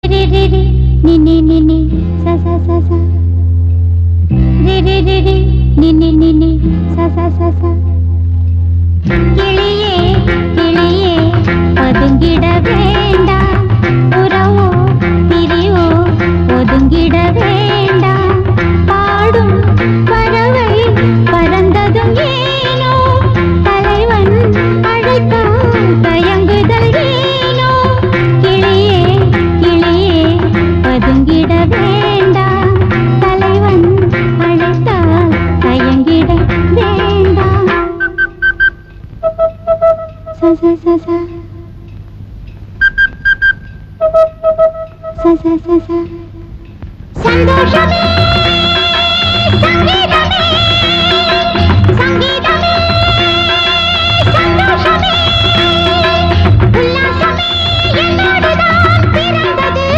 ரி ரி ரி நி நி நி நி ச ச ச ச ரி ரி ரி ரி நி நி நி நி ச ச ச ச கிளியே கிளியே பதுங்கிட வேண்டாம் உறவோ பிரியோ ஒதுங்கிட வேண்டாம் பாடும் பறவை பறந்ததும் ஏனோ தலைவன் அழைத்தால் தயங்குதல் ஏனோ கிளியே கிளியே பதுங்கிட வேண்டாம் தலைவன் அழைத்தால் தயங்கிட வேண்டாம் ச ச ச ச ச ச ச ச சந்தோஷமே